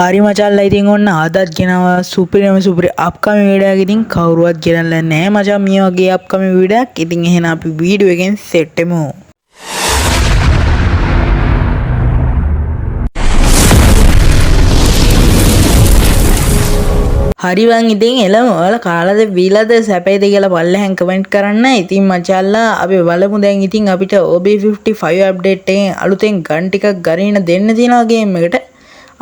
හරි මචල්ලා ඉතින් ඔන්න අදත් ගෙනවා සුපිරි අප්කමින් වීඩියෝ එකක් ඉතින් කවුරුවත් ගෙනල්ලා නැහැ මචං මේ වගේ අප්කමින් වීඩියෝ එකක්. ඉතින් එහෙනම් අපි වීඩියෝ එකෙන් සෙට් වෙමු. හරි වන් ඉතින් එළම ඔයාලා කාලාද බීලාද සැපේද කියලා පල්ලෙහෙන් කමෙන්ට් කරන්න. ඉතින් මචල්ලා අපි බලමු දැන් ඉතින් අපිට OB55 අප්ඩේට් එකෙන් අලුතෙන් ගන් ටිකක් ගරින දෙන්න තියෙනවා ගේම් එකට.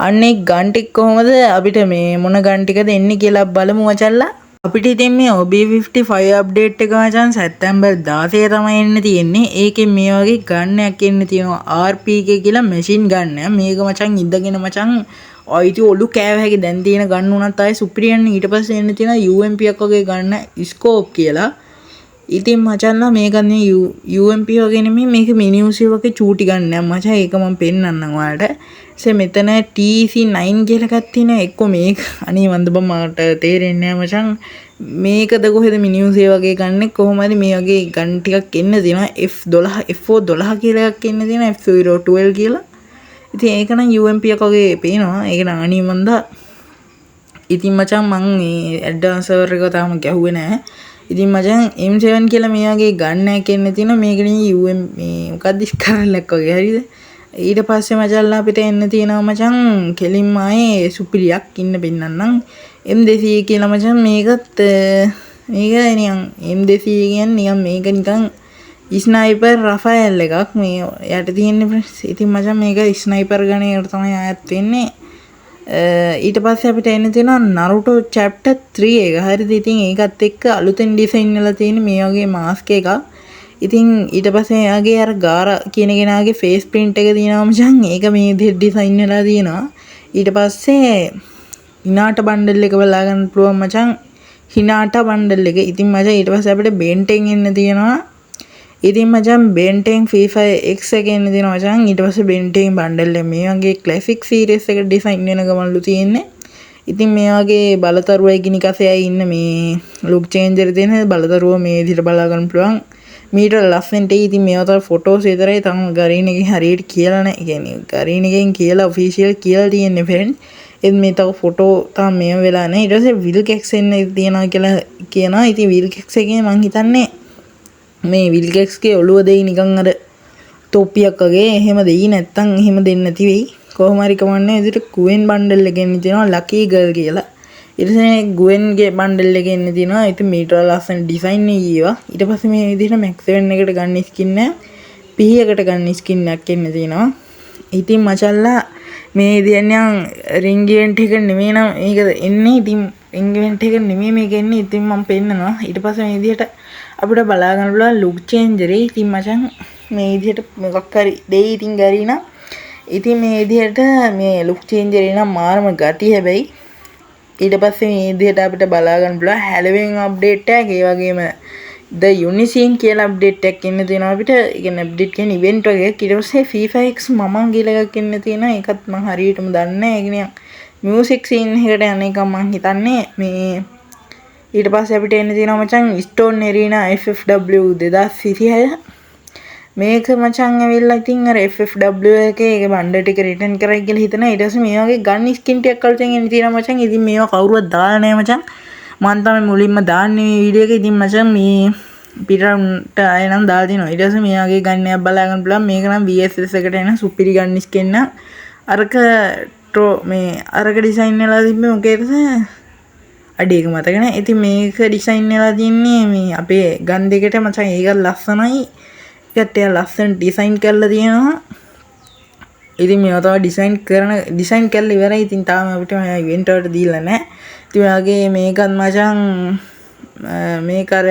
අන්නේ ගන් ටික කොහමද අපිට මේ මොන ගන් ටිකද එන්නේ කියලා බලමු මචල්ලා. අපිට ඉතින් මේ OB55 අප්ඩේට් එක මචං සැප්තැම්බර් 16 තමයි එන්න තියෙන්නේ. ඒකෙන් මේ වගේ ගන් එකක් එන්න තියෙනවා RPK කියලා මැෂින් ගන් එක. මේක මචං ඉඳගෙන මචං ඔයිටි ඔලු කෑව හැකි දැන් තියෙන ගන්න උනත් ආයේ සුපිරියන් ඊට පස්සේ එන්න තියෙන UMP එකක් වගේ ගන්න ස්කෝප් කියලා. ඉතින් මචන්ලා මේක නේ UMP වගේ නෙමෙයි මේක මිනිඋසි වගේ චූටි ගන්නයක් මචං. ඒක මම පෙන්නන්නම් ඔයාලට. මෙතන TC9 කියලා එකක් තියෙනවා. එක්ක මේක අනේ වන්ද බම් මට තේරෙන්නේ නැහැ මචං. මේකද කොහෙද මිනිඋසි වගේ ගන්න කොහොමද මේ වගේ ගන් ටිකක් එන්න තියෙනවා. F12 F412 කියලා එකක් එන්න තියෙනවා. F012 කියලා. ඉතින් ඒක නම් UMP එක වගේ පේනවා. ඒක නම් අනේ වන්දා. ඉතින් මචං මං මේ ඇඩ්වාන්ස් සර්වර් එක තාම ගැහුවේ නැහැ. ඉතින් මචං M7 කියලා මේ වගේ ගන්න එකක් එන්න තියෙනවා. මේක නේ UMP මේ මොකක්ද ස්කාරලක් වගේ හරිද? ඊට පස්සේ මචල්ලා අපිට එන්න තියෙනවා මචං කෙලින්ම ආයේ සුපිරියක් ඉන්න පෙන්නන්නම්. M200 කියලා මචං මේකත් මේක නිකන් M200 කියන්නේ නිකන් මේක නිකන් ස්නයිපර් රෆායල් එකක් මේ යට තියෙන්නේ ෆ්‍රෙන්ඩ්ස්. ඉතින් මචං මේක ස්නයිපර් ගණේකට තමයි ආයත් වෙන්නේ. ඊට පස්සේ අපිට එන්න තියෙනවා Naruto chapter 3 එක. හරිද? ඉතින් ඒකත් එක්ක අලුතෙන් ඩිසයින් වෙලා තියෙන මේ වගේ මාස්ක් එකක්. ඉතින් ඊට පස්සේ එයාගේ අර ගාරා කියන කෙනාගේ ෆේස් ප්‍රින්ට් එක තියෙනවා මචං. ඒක මේ විදිහට ඩිසයින් වෙලා තියෙනවා. ඊට පස්සේ හිනාට බණ්ඩල් එක බලා ගන්න පුළුවන් මචං. හිනාට බණ්ඩල් එක. ඉතින් මචං ඊට පස්සේ අපිට බෙන්ටෙන් එන්න තියෙනවා. ඉතින් මචං බෙන්ටෙන් FIFA X එක එන්න තියෙනවා මචං. ඊට පස්සේ බෙන්ටෙන් බණ්ඩල් එක මේ වගේ ක්ලාසික් සීරීස් එක ඩිසයින් වෙන ගමන්ලු තියෙන්නේ. ඉතින් මේ වගේ බලතරුවයි ගිනිකසයයි ඉන්න මේ ලුක් චේන්ජර් තියෙන බලතරුව මේ විදිහට බලා ගන්න පුළුවන්. මීට ලස්සනට ඉතින් මේවා තමයි ෆොටෝස් විතරයි තාම ගරීන එකේ හරියට කියලා නැහැ. කියන්නේ ගරීන එකෙන් කියලා ඔෆිෂියල් කියලා තියෙන්නේ ෆ්‍රෙන්ඩ්. එත් මේ තව ෆොටෝ තාම මේව වෙලා නැහැ. ඊට පස්සේ විල්කෙක්ස් එන්න තියනවා කියලා කියනවා. ඉතින් විල්කෙක්ස් එකේ මං හිතන්නේ මේ විල්කෙක්ස්ගේ ඔළුව දෙයි නිකන් අර තොප්පියක් වගේ එහෙම දෙයි නැත්තම් එහෙම දෙන්නේ නැති වෙයි. කොහොම හරි කමන්නේ විදිහට කුවෙන් බණ්ඩල් එකෙන් තියෙනවා ලකී ගර්ල් කියලා. ඊට පස්සේ ගුවෙන්ගේ බණ්ඩල් එකේ එන්න තියෙනවා. ඉතින් මීට ලස්සන ඩිසයින් එක ඊවා. ඊට පස්සේ මේ විදිහට Max 7 එකට ගන්න ස්කින් එක P එකට ගන්න ස්කින් එකක් එන්න තියෙනවා. ඉතින් මචල්ලා මේ විදිහට රින්ග් ඉවෙන්ට් එක නෙමෙයි නම් මේක එන්නේ. ඉතින් රින්ග් ඉවෙන්ට් එක නෙමෙයි මේක එන්නේ. ඉතින් මම පෙන්නනවා. ඊට පස්සේ මේ විදිහට අපිට බලා ගන්න පුළුවන් ලුක් චේන්ජර් එක. ඉතින් මචං මේ විදිහට මොකක් හරි දෙයි ඉතින් ගරීනා. ඉතින් මේ විදිහට මේ ලුක් චේන්ජර් එක නම් මාරම ගතිය හැබැයි. ඊට පස්සේ මේ විදිහට අපිට බලා ගන්න පුළුවන් හැලොවින් අප්ඩේට් එකක්. ඒ වගේම The Uniseen කියලා අප්ඩේට් එකක් එන්න තියෙනවා අපිට. ඒ කියන්නේ අප්ඩේට් කියන්නේ ඉවෙන්ට් එකක්. ඊට පස්සේ FIFA X මම කියලා එකක් එන්න තියෙනවා. ඒකත් මම හරියටම දන්නේ නැහැ. ඒ කියන්නේ මියුසික් සීන් එකට යන එක මම හිතන්නේ මේ. ඊට පස්සේ අපිට එන්න තියෙනවා මචං Stone Arena FFW 2026. මේක මචං ඇවිල්ලා ඉතින් අර FFW එකේ ඒක බණ්ඩ ටික රිටර්න් කරයි කියලා හිතනවා. ඊට පස්සේ මේ වගේ ගන් ස්කින් ටිකක් අලුතෙන් එන්න තියෙනවා මචං. ඉතින් මේවා කවුරුවත් දාලා නැහැ මචං. මම තමයි මුලින්ම දාන්නේ මේ වීඩියෝ එක. ඉතින් මචං මේ පිටරන්ට ආයෙ නම් දාලා දිනවා. ඊට පස්සේ මේ වගේ ගන් එකක් බලා ගන්න පුළුවන්. මේක නම් VSS එකට එන සුපිරි ගන් ස්කින් එක. අරක මේ අරක ඩිසයින් වෙලා තිබ්බේ මොකේද? අඩි එක මතක නැහැ. ඉතින් මේක ඩිසයින් වෙලා තින්නේ මේ අපේ ගන් දෙකට මචං. ඒක ලස්සනයි. ඒකට ලස්සන ඩිසයින් කරලා තියෙනවා. ඉතින් මේවා තව ඩිසයින් කරලා ඉවරයි. ඉතින් තාම අපිට ඉවෙන්ට් වලට දීලා නැහැ. ඉතින් ඔයගේ මේකත් මචං මේක අර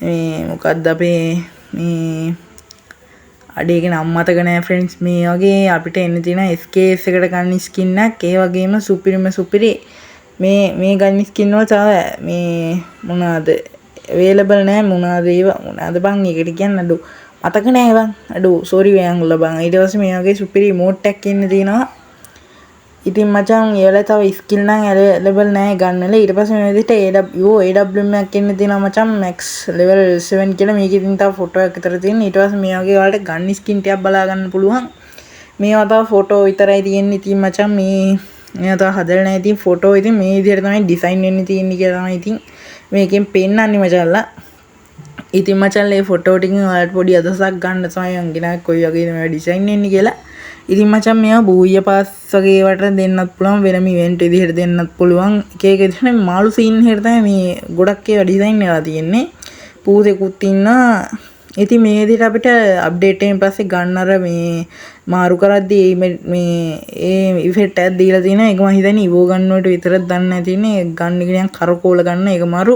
මේ මොකක්ද අපේ මේ අඩේ එක නම් මතක නැහැ ෆ්‍රෙන්ඩ්ස්. මේ වගේ අපිට එන්න තියෙන SKS එකට ගන්න ස්කින් එකක්. ඒ වගේම සුපිරි මේ ගන්න ස්කින් වල තව මේ මොනවාද අවේලබල් නැහැ. මොනවාද ඒවා මොනවාද බං ඒකට කියන්නේ අඩු මතක නැහැ බං. අඩු සෝරි වෑන් වල බං. ඊට පස්සේ මේ වගේ සුපිරි ඉමෝට් එකක් එන්න තියෙනවා. ඉතින් මචං ඒවල තව ස්කිල් නම් අවේලබල් නැහැ ගන්න වල. ඊට පස්සේ මේ විදිහට AWM එකක් එන්න තියෙනවා මචං max level 7 කියලා. මේකේ ඉතින් තව ෆොටෝ එකක් විතර තියෙන. ඊට පස්සේ මේ වගේ වලට ගන්න ස්කින් ටිකක් බලා ගන්න පුළුවන්. මේවා තව ෆොටෝ විතරයි තියෙන්නේ. ඉතින් මචං මේ මේ තා හදලා නැහැ. ඉතින් ෆොටෝ ඉතින් මේ විදිහට තමයි ඩිසයින් වෙන්න තියෙන්නේ කියලා තමයි ඉතින් මේකෙන් පෙන්නන්නේ මචංලා. ඉතින් මචංලා මේ ෆොටෝ ටිකෙන් ඔයාලට පොඩි අදහසක් ගන්න තමයි මම ගෙනා කොයි වගේද මේවා ඩිසයින් වෙන්නේ කියලා. ඉතින් මචං මේවා බූය පාස් වගේ වට දෙන්නත් පුළුවන්, වෙනම ඉවෙන්ට් විදිහට දෙන්නත් පුළුවන්. එක එක විදිහට මාළු සීන් එකට තමයි මේ ගොඩක් ඒවා ඩිසයින් වෙලා තියෙන්නේ. පූසෙකුත් ඉන්නා. ඉතින් මේ විදිහට අපිට අප්ඩේට් එකෙන් පස්සේ ගන්න අර මේ මාරු කරද්දී මේ ඒ ඉෆෙක්ට් එකක් දීලා තියෙනවා. ඒක මම හිතන්නේ ඉවෝ ගන්න වලට විතරක් දන්නේ නැති ඉන්නේ. ගන්න එක නිකන් කරකෝල ගන්න ඒක මාරු.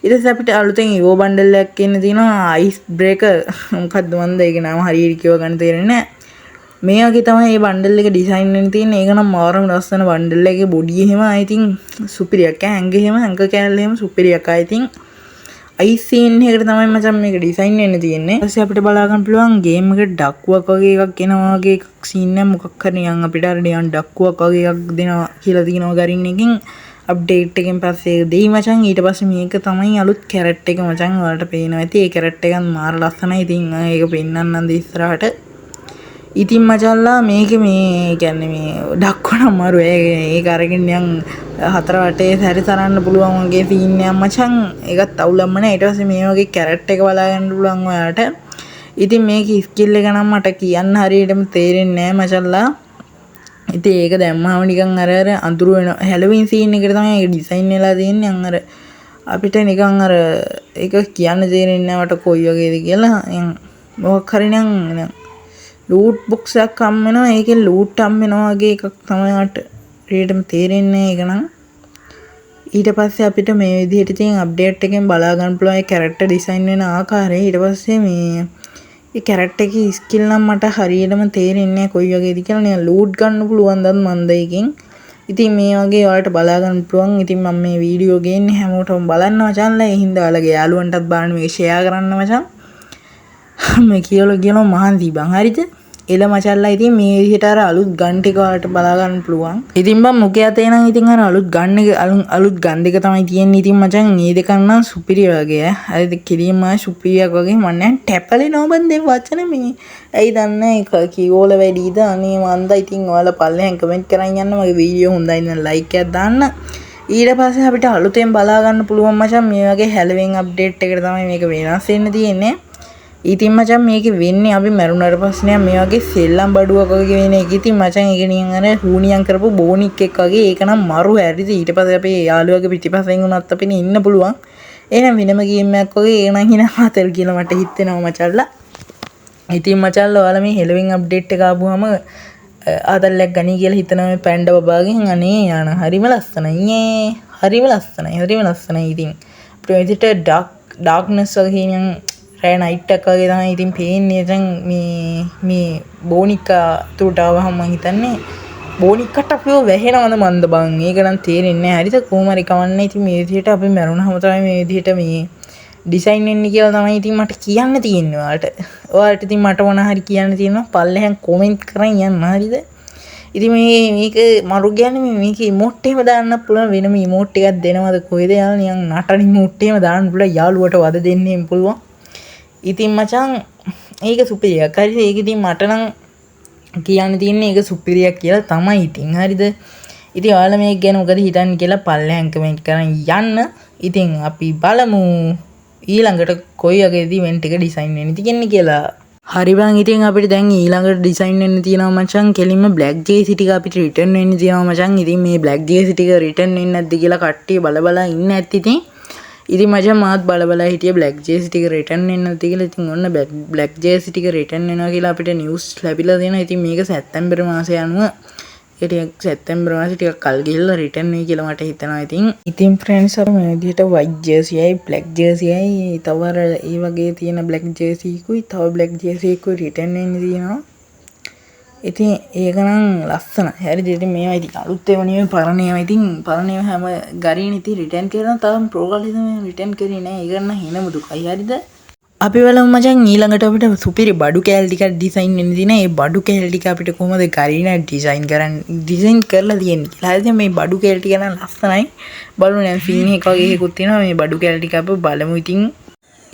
ඊට පස්සේ අපිට අලුතෙන් ඉවෝ බණ්ඩල් එකක් එන්න තියෙනවා. අයිස් බ්‍රේකර් මොකක්ද මන්ද ඒක නම හරියට කියව ගන්න තේරෙන්නේ නැහැ. මේ වගේ තමයි මේ බණ්ඩල් එක ඩිසයින් වෙන්න තියෙන්නේ. ඒක නම් මාරම ලස්සන බණ්ඩල් එකේ බොඩි එහෙම I think සුපිරියක්. ඇඟ එහෙම ඇඟ කැලේ එහෙම සුපිරියක් I think. අයිස් සීන් එකකට තමයි මචං මේක ඩිසයින් වෙන්න තියෙන්නේ. ඊට පස්සේ අපිට බලා ගන්න පුළුවන් ගේම් එකට ඩක්ුවක් වගේ එකක් එනවා වගේ එකක් සීන් එක මොකක් හරි නිකන් අපිට අර නිකන් ඩක්ුවක් වගේ එකක් දෙනවා කියලා තියෙනවා ගරින් එකකින් අප්ඩේට් එකෙන් පස්සේ දෙයි මචං. ඊට පස්සේ මේක තමයි අලුත් කැරට් එක මචං. ඔයාලට පේනවා ඇති. ඒ කැරට් එකත් මාර ලස්සනයි. ඉතින් ඒක පෙන්නන්නම් ඉස්සරහට. ඉතින් මචංලා මේකේ මේ කියන්නේ මේ ඩක්වන අමාරු. ඒක අරගෙන නිකන් හතර වටේ සැරිසරන්න පුළුවන් වගේ සීන් එකක් මචං. ඒකත් අවුලක්ම නෑ. ඊට පස්සේ මේ වගේ කැරට් එක බලා ගන්න පුළුවන් ඔයාලට. ඉතින් මේකේ ස්කිල් එක නම් මට කියන්න හරියටම තේරෙන්නේ නෑ මචංලා. ඉතින් ඒක දැම්මම නිකන් අර අඳුර වෙන හැලොවින් සීන් එකට තමයි ඒක ඩිසයින් වෙලා තියෙන්නේ. අර අපිට නිකන් අර ඒක කියන්න තේරෙන්නේ නෑ මට කොයි වගේද කියලා. මොකක් හරි නම් ලූට් බොක්ස් එකක් හම් වෙනවා. ඒකේ ලූට් හම් වෙනවා වගේ එකක් තමයි මට රීටම තේරෙන්නේ. ඒක නම් ඊට පස්සේ අපිට මේ විදිහට ඉතින් අප්ඩේට් එකෙන් බලා ගන්න පුළුවන් ඒ කැරක්ටර් ඩිසයින් වෙන ආකාරය. ඊට පස්සේ මේ ඒ කැරක්ටර් එකේ ස්කිල් නම් මට හරියටම තේරෙන්නේ නැහැ කොයි වගේද කියලා. නිකන් ලූට් ගන්න පුළුවන් දත් මන්ද එකකින්. ඉතින් මේ වගේ ඔයාලට බලා ගන්න පුළුවන්. ඉතින් මම මේ වීඩියෝ ගේන්නේ හැමෝටම බලන්න මචංලා. ඒ හින්දා ඔයාලගේ යාළුවන්ටත් බලන්න මේක ෂෙයා කරන්න මචං. මේ කියලා මහන්සි බං. හරිද? එල මචල්ලා. ඉතින් මේ විදිහට අර අලුත් ගන් ටික වලට බලා ගන්න පුළුවන්. ඉතින් බං මුඛය අතේ නම් ඉතින් අර අලුත් ගන් එක අලුත් ගන් දෙක තමයි තියෙන්නේ. ඉතින් මචං මේ දෙක නම් සුපිරි වගේ ඈ. හරිද? කිරීම සුපිරියක් වගේ මම නෑ ටැපලේ නෝබන් දෙව වචන මේ. ඇයි දන්නේ ඒක කීවෝල වැඩිද? අනේ මන්ද. ඉතින් ඔයාලා පල්ලෙන් කමෙන්ට් කරන් යන්න. මගේ වීඩියෝ හොඳයි නම් ලයික් එකක් දාන්න. ඊට පස්සේ අපිට අලුතෙන් බලා ගන්න පුළුවන් මචං මේ වගේ හැලොවින් අප්ඩේට් එකකට තමයි මේක වෙනස් වෙන්න තියෙන්නේ. ඉතින් මචං මේක වෙන්නේ අපි මැරුණාට පස්සේ නෑ මේ වගේ සෙල්ලම් බඩුවක් වගේ වෙන එක. ඉතින් මචං ඒක නිකන් අර හුනියම් කරපු බෝනික් එක් වගේ. ඒක නම් මරු හැරිද. ඊට පස්සේ අපේ යාළුවගේ පිටිපස්සෙන් වුණත් අපිට ඉන්න පුළුවන්. එහෙනම් වෙනම ගේම් එකක් වගේ ඒක නම් හිනා හතල් කියලා මට හිතෙනවා මචල්ලා. ඉතින් මචල්ලා ඔයාලා මේ හෙලොවින් අප්ඩේට් එක ආපුවම ආදල්ලක් ගනී කියලා හිතනවා මේ පැන්ඩා බබාගෙන්. අනේ යාන හරිම ලස්සනයි. හරිම ලස්සනයි. හරිම ලස්සනයි. ඉතින් අපිට විදිහට ඩාර්ක්නස් වගේ නිකන් රෑ නයිට් එකක් වගේ තමයි ඉතින් පේන්නේ. දැන් මේ බෝනික්කා තුරට ආවහම මම හිතන්නේ බෝනික්කට අපිව වැහෙනවද මන්ද බං. ඒක නම් තේරෙන්නේ නැහැ. හරිද? කොහොම හරි කවන්නේ. ඉතින් මේ විදිහට අපි මැරුණාම තමයි මේ විදිහට මේ ඩිසයින් වෙන්නේ කියලා තමයි ඉතින් මට කියන්න තියෙන්නේ ඔයාලට. ඔයාලට ඉතින් මට මොන හරි කියන්න තියෙනවා පල්ලෙහාන් කමෙන්ට් කරන් යන්න. හරිද? ඉතින් මේක මරු කියන්නේ මේක ඉමෝට් එහෙම දාන්න පුළුවන්. වෙනම ඉමෝට් එකක් දෙනවද කොයිද යාළුවා? නිකන් නටන ඉමෝට් එහෙම දාන්න පුළුවන්. යාළුවට වද දෙන්නෙම පුළුවන්. ඉතින් මචං ඒක සුපිරියක්. හරිද? ඒක ඉතින් මට නම් කියන්න තියෙන්නේ ඒක සුපිරියක් කියලා තමයි ඉතින්. හරිද? ඉතින් ඔයාලා මේක ගැන මොකද හිතන්නේ කියලා පල්ලෙහාන් කමෙන්ට් කරන් යන්න. ඉතින් අපි බලමු ඊළඟට කොයි වගේද ඉවෙන්ට් එක ඩිසයින් වෙන්නේ තියෙන්නේ කියලා. හරි බං. ඉතින් අපිට දැන් ඊළඟට ඩිසයින් වෙන්න තියෙනවා මචං. කෙලින්ම බ්ලැක් ජේසි ටික අපිට රිටර්න් වෙන්න තියෙනවා මචං. ඉතින් මේ බ්ලැක් ජේසි ටික රිටර්න් වෙන්නේ නැද්ද කියලා කට්ටිය බල ඉන්න ඇත්ත ඉතින්. ඉතින් මචං මාත් බල හිටිය බ්ලැක් ජේසි ටික රිටර්න් වෙන්නේ නැද්ද කියලා. ඉතින් ඔන්න බ්ලැක් ජේසි ටික රිටර්න් වෙනවා කියලා අපිට නිවුස් ලැබිලා තියෙනවා. ඉතින් මේක සැප්තැම්බර් මාසයේ අනුව සැප්තැම්බර් මාසේ ටිකක් කල් ගිහිල්ලා රිටර්න් වෙයි කියලා මට හිතෙනවා. ඉතින් ෆ්‍රෙන්ඩ්ස් අර මේ විදිහට වයිට් ජර්සි එකයි බ්ලැක් ජර්සි එකයි තව අර ඒ වගේ තියෙන බ්ලැක් ජර්සි එකකුයි තව බ්ලැක් ජර්සි එකකුයි රිටර්න් වෙන්න තියෙනවා. ඉතින් ඒක නම් ලස්සනයි. හරිද? ඉතින් මේවා ඉතින් අලුත් ඒවා නෙවෙයි පරණ ඒවා. ඉතින් පරණ ඒවා හැම ගරින් ඉතින් රිටර්න් කරනවා. තාම ප්‍රෝ කාලේ තමයි රිටර්න් කරේ නෑ. ඒක නම් හිනම දුකයි. හරිද? අපි බලමු මචං ඊළඟට අපිට සුපිරි බඩු කෑල් ටිකක් ඩිසයින් වෙන්න තියෙනවා. ඒ බඩු කෑල් ටික අපිට කොහොමද ගරින ඩිසයින් කරලා තියෙන්නේ කියලා. හරිද? මේ බඩු කෑල් ටික නම් ලස්සනයි. බලමු දැන් සීන් එක වගේ එකකුත් තියෙනවා. මේ බඩු කෑල් ටික අපි බලමු ඉතින්.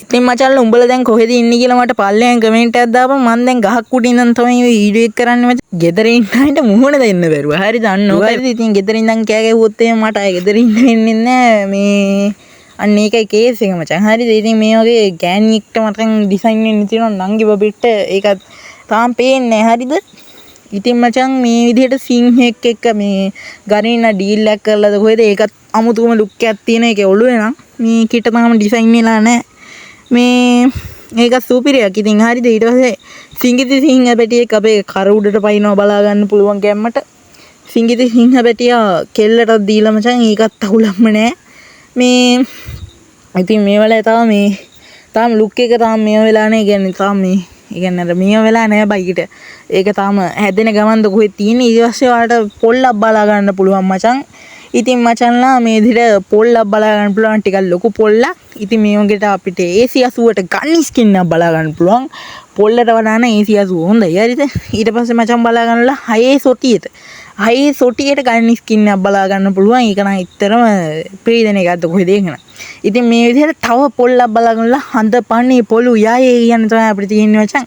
ඉතින් මචං උඹලා දැන් කොහෙද ඉන්නේ කියලා මට පල්ලෙන් කමෙන්ට් එකක් දාපන් මම දැන් ගහක් උඩ ඉඳන් තමයි මේ වීඩියෝ එක කරන්නේ මචං. ගෙදර ඉන්න අයට මුහුණ දෙන්න බැරුව. හරිද? අන්න ඔකයි. ඉතින් ගෙදර ඉඳන් කෑ ගැහුවොත් එහෙම මට අය ගෙදර ඉන්න වෙන්නේ නැහැ. මේ අන්න ඒකයි කේස් එක මචං. හරිද? ඉතින් මේ වගේ ගෑණියෙක්ට මචං ඩිසයින් වෙන්න තියෙනවා නංගි බබෙට ඒකත් තාම පේන්නේ නැහැ. හරිද? ඉතින් මචං මේ විදිහට සිංහෙක් එක්ක මේ ගරින ඩීල් එකක් කරලාද කොහෙද ඒකත් අමුතුම ලුක් එකක් තියෙන එකේ ඔළුවේ නම් මේ කිට තාම ඩිසයින් වෙලා නැහැ. මේ ඒක සුපිරියක්. ඉතින් හරිද ඊට පස්සේ සිංගිති සිංහ පැටියෙක් අපේ කර උඩට පයින්නවා බලා ගන්න පුළුවන් කැම්මට. සිංගිති සිංහ පැටියා කෙල්ලටත් දීලා මචං ඒකත් අහුලම්ම නෑ. මේ ඉතින් මේ වෙලාවේ තාම ලුක් එක තාම මේ වෙලා නෑ. කියන්නේ තාම මේ කියන්නේ අර මේ වෙලා නෑ බයිකට. ඒක තාම හැදෙන ගමන්ද කොහෙද තියෙන්නේ. ඊට පස්සේ ඔයාලට පොල්ලක් බලා ගන්න පුළුවන් මචං. ඉතින් මචන්ලා මේ විදිහට පොල්ලක් බලා ගන්න පුළුවන් ටිකක් ලොකු පොල්ලක්. ඉතින් මේ වගේට අපිට AC80ට ගන්න ස්කින් එකක් බලා ගන්න පුළුවන්. පොල්ලට වඩා නම් AC80 හොඳයි. හරිද? ඊට පස්සේ මචන් බලා ගන්නලා 6 සොටියට ගන්න ස්කින් එකක් බලා ගන්න පුළුවන්. ඒක නම් ඇත්තටම ප්‍රීදන එකක්ද කොහෙද ඒක නම්. ඉතින් මේ විදිහට තව පොල්ලක් බලා ගන්නලා හඳ පණේ පොළු යයේ කියන තමයි අපිට තියෙන්නේ මචං.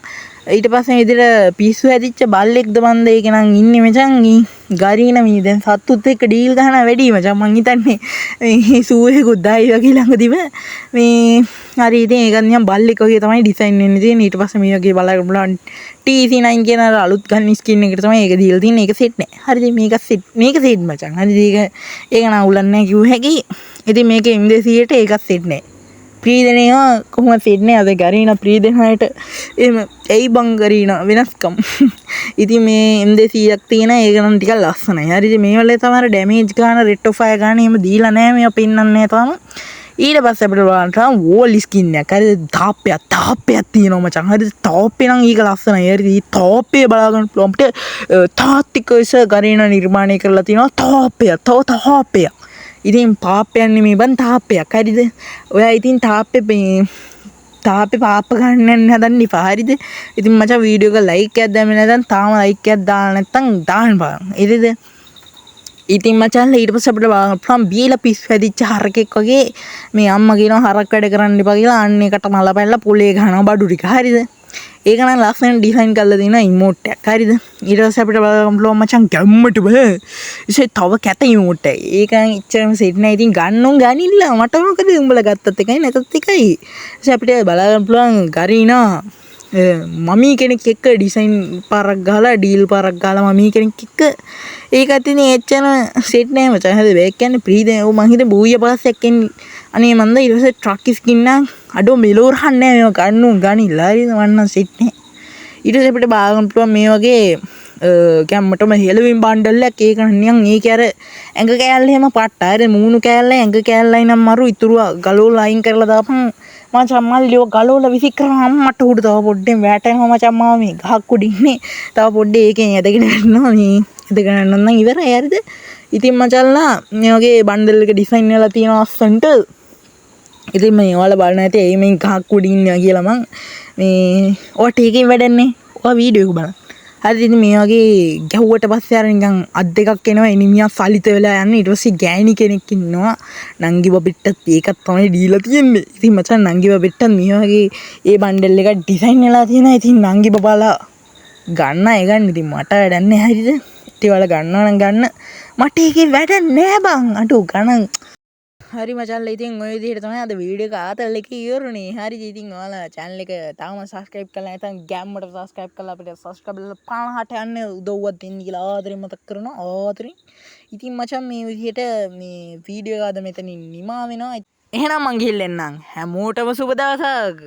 ඊට පස්සේ ඉදිරියට පිස්සු හැදිච්ච බල්ලෙක්ද මන්ද ඒක නම් ඉන්නේ මචං. ගරීන මේ දැන් සත්තුත් එක්ක ඩීල් ගහන වැඩි මචං. මං හිතන්නේ මේ සූහෙකුත් දායි වගේ ළඟදිම මේ හරි ඉතින් ඒක නිකන් බල්ලෙක් වගේ තමයි ඩිසයින් වෙන්නේ තියෙන්නේ. ඊට පස්සේ මේ වගේ බලන්න බලන්න TC9 කියන අර අලුත් ගන්න ස්කින් එකට තමයි ඒක දීලා තියෙන්නේ. ඒක සෙට් නෑ. හරිද? මේක සෙට් මචං. හරිද? ඒක නම් උලන්නේ නැහැ කිව්ව හැකි. ඉතින් මේකේ M200ට ඒකත් සෙට් නෑ. ප්‍රීදනේවා කොහොමද සෙට්නේ අද ගරීන ප්‍රීදනයට එහෙම ඇයි බං ගරීන වෙනස්කම්. ඉතින් මේ M200ක් තියෙන ඒක නම් ටිකක් ලස්සනයි. හරිද? මේ වලේ තමයි ඩැමේජ් ගන්න රෙට් ඔෆ් ෆයර් ගන්න එහෙම දීලා නැහැ. මේවා පෙන්නන්නේ තාම. ඊට පස්සේ අපිට බලන්න වෝල් ස්කින් එකක්. හරිද? තාප්පයක් තියෙනවා මචං. හරිද? තාප්පේ නම් ඊක ලස්සනයි. හරිද? මේ තාප්පේ බලා ගන්න පුළුවන් අපිට තාත්තිකස ගරීන නිර්මාණය කරලා තියෙනවා තාප්පයක්. ඉතින් පාපයක් නෙමෙයි බං තාප්පයක්. හරිද? ඔයා ඉතින් තාප්පේ පාප ගන්න හදන්න එපා. හරිද? ඉතින් මචං වීඩියෝ එක ලයික් එකක් දැම්මේ නැත්නම් තාම ලයික් එකක් දාලා නැත්නම් දාන්න බලන්න. හරිද? ඉතින් මචං ඊට පස්සේ අපිට බලන්න බීලා පිස් වැදිච්ච හරකෙක් වගේ මේ අම්මා කියනවා හරක් වැඩ කරන්න එපා කියලා අන්න ඒකට මල පැනලා පොලේ ගහනවා බඩු ටික. හරිද? ඒක නම් ලස්සන ඩිසයින් කරලා තියෙන ඉමෝට් එකක්. හරිද? ඊට පස්සේ අපිට බලන්න පුළුවන් මචං ගැම්මට බල. ඉතින් තව කැත ඉමෝට් එක. ඒක නම් ඉච්චරම සෙට් නෑ. ඉතින් ගන්නොන් ගනින්න මට මොකද උඹලා ගත්තත් එකයි නැතත් එකයි. ඉතින් අපිට බලන්න පුළුවන් ගරීනා මමී කෙනෙක් එක්ක ඩිසයින් පාරක් ගහලා ඩීල් පාරක් ගහලා මමී කෙනෙක් එක්ක ඒකත් ඉතින් එච්චර සෙට් නෑ මචං. හරිද? ඒක කියන්නේ ප්‍රීදේ ඔව් මං හිතේ බූය පාසයක් එන්නේ අනේ මන්ද ඊට පස්සේ ට්‍රක් ස්කින් නම් අඩෝ මෙලෝර හන්නේ මේව ගන්නු ගනිලා. හරිද? වන්න සෙට් නෑ. ඊට පස්සේ අපිට බාගන්න පුළුවන් මේ වගේ කැම්මටම හෙලවින් බණ්ඩල් එකක්. ඒක නිකන් ඒකේ අර ඇඟ කෑල්ල එහෙම පට්ට. හරිද? මූණු කෑල්ල ඇඟ කෑල්ලයි නම් මරු ඉතුරු ගලවලා අයින් කරලා දාපන් මචං. මල්ලියෝ ගලවලා විසික් කරා අම්මට උඩ තව පොඩ්ඩෙන් වැටෙනවා මචං. මාව මේ ගහක් උඩ ඉන්නේ. තව පොඩ්ඩේ ඒකෙන් ඇදගෙන යනවා මේ. ඇදගෙන යනවා නම් ඉවරයි. හරිද? ඉතින් මචංලා මේ වගේ බණ්ඩල් එක ඩිසයින් වෙලා තියෙන අස්සන්ට ඉතින් මේ ඔයාලා බලන්න ඇති එයි මේ ගහක් උඩ ඉන්නවා කියලා මං මේ ඔයාට ඒකෙන් වැඩන්නේ. ඔයා වීඩියෝ එක බලන්න. හරිද? ඉතින් මේ වගේ ගැහුවට පස්සේ අර නිකන් අත් දෙකක් එනවා එනිමියා සලිත වෙලා යන්නේ. ඊට පස්සේ ගෑණි කෙනෙක් ඉන්නවා නංගි බබෙට්ටත් ඒකත් තමයි දීලා තියෙන්නේ. ඉතින් මචං නංගි බබෙට්ටත් මේ වගේ ඒ බණ්ඩල් එක ඩිසයින් වෙලා තියෙනවා. ඉතින් නංගි බබාලා ගන්න ඒ ගන්න. ඉතින් මට වැඩක් නැහැ. හරිද? ඉතින් ඔයාලා ගන්නවා නම් ගන්න. මට ඒකේ වැඩක් නැහැ බං. අඩෝ ගණන්. හරි මචංලා ඉතින් ඔය විදිහට තමයි අද වීඩියෝ එක ආතල් එකේ ඉවරුනේ. හරිද? ඉතින් ඔයාලා channel එක තාම subscribe කරලා නැත්නම් ගැම්මට subscribe කරලා අපිට subscribe 50ට යන්න උදව්වක් දෙන්න කියලා ආදරෙන් මතක් කරනවා. ආදරෙන්. ඉතින් මචං මේ විදිහට මේ වීඩියෝ එක අද මෙතනින් නිමා වෙනවා. එහෙනම් මං ගිහින් එන්නම්. හැමෝටම සුබ දවසක්.